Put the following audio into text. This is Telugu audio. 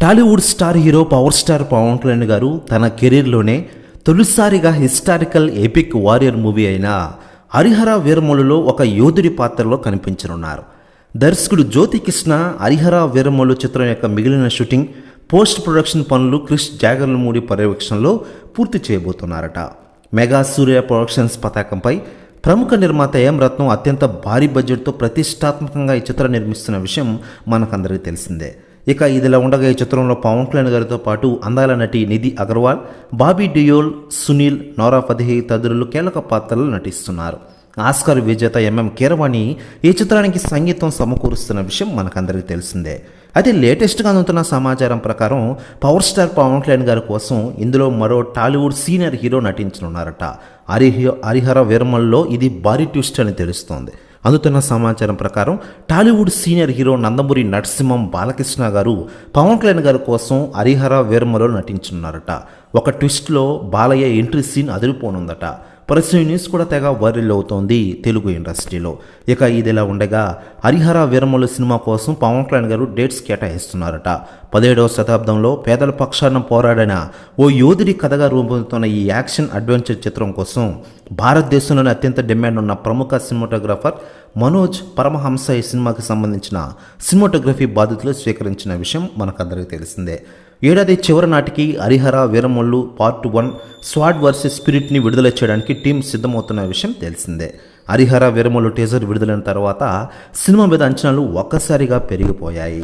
Tollywood star hero power star Pawan Kalyan garu తన కెరీర్లోనే తొలిసారిగా హిస్టారికల్ ఎపిక్ వారియర్ మూవీ అయిన హరిహర వీరమల్లులో ఒక యోధుడి పాత్రలో కనిపించనున్నారు. దర్శకుడు జ్యోతి కృష్ణ హరిహర వీరమల్లు చిత్రం యొక్క మిగిలిన షూటింగ్, పోస్ట్ ప్రొడక్షన్ పనులు క్రిష్ జాగర్లమూడి పర్యవేక్షణలో పూర్తి చేయబోతున్నారట. మెగా సూర్య ప్రొడక్షన్స్ పతాకంపై ప్రముఖ నిర్మాత ఎం రత్నం అత్యంత భారీ బడ్జెట్తో ప్రతిష్టాత్మకంగా ఈ చిత్రం నిర్మిస్తున్న విషయం మనకందరికీ తెలిసిందే. ఇక ఇదిలా ఉండగా ఈ చిత్రంలో పవన్ కళ్యాణ్ గారితో పాటు అందాల నటి నిధి అగర్వాల్, బాబీ డియోల్, సునీల్, నోరా ఫతేహి తదితరులు కీలక పాత్రలు నటిస్తున్నారు. ఆస్కార్ విజేత ఎంఎం కీరవాణి ఈ చిత్రానికి సంగీతం సమకూరుస్తున్న విషయం మనకందరికీ తెలిసిందే. అయితే లేటెస్ట్గా అందుతున్న సమాచారం ప్రకారం పవర్ స్టార్ పవన్ కళ్యాణ్ గారి కోసం ఇందులో మరో టాలీవుడ్ సీనియర్ హీరో నటించనున్నారట. హరిహర వీరమల్లులో ఇది భారీ ట్విస్ట్ అని తెలుస్తోంది. అందుతున్న సమాచారం ప్రకారం టాలీవుడ్ సీనియర్ హీరో నందమూరి నరసింహం బాలకృష్ణ గారు పవన్ కళ్యాణ్ గారి కోసం హరిహర వీరమల్లులో నటించనున్నారట. ఒక ట్విస్ట్లో బాలయ్య ఎంట్రీ సీన్ అదిరిపోనుందట. ప్రస్తుతం న్యూస్ కూడా తెగ వైరల్ అవుతోంది తెలుగు ఇండస్ట్రీలో. ఇక ఇదిలా ఉండగా హరిహర వీరమల్లు సినిమా కోసం పవన్ కళ్యాణ్ గారు డేట్స్ కేటాయిస్తున్నారట. 17వ శతాబ్దంలో పేదల పక్షాన పోరాడిన ఓ యోధుడి కథగా రూపొందుతున్న ఈ యాక్షన్ అడ్వెంచర్ చిత్రం కోసం భారతదేశంలోని అత్యంత డిమాండ్ ఉన్న ప్రముఖ సినిమాటోగ్రాఫర్ మనోజ్ పరమహంస ఈ సినిమాకి సంబంధించిన సినిమాటోగ్రఫీ బాధ్యతలు స్వీకరించిన విషయం మనకందరికీ తెలిసిందే. ఏడాది చివరి నాటికి Harihara Veeramallu part 1 sword versus స్పిరిట్ని విడుదల చేయడానికి టీం సిద్ధమవుతున్న విషయం తెలిసిందే. హరిహర వీరమల్లు టీజర్ విడుదలైన తర్వాత సినిమా మీద అంచనాలు ఒక్కసారిగా పెరిగిపోయాయి.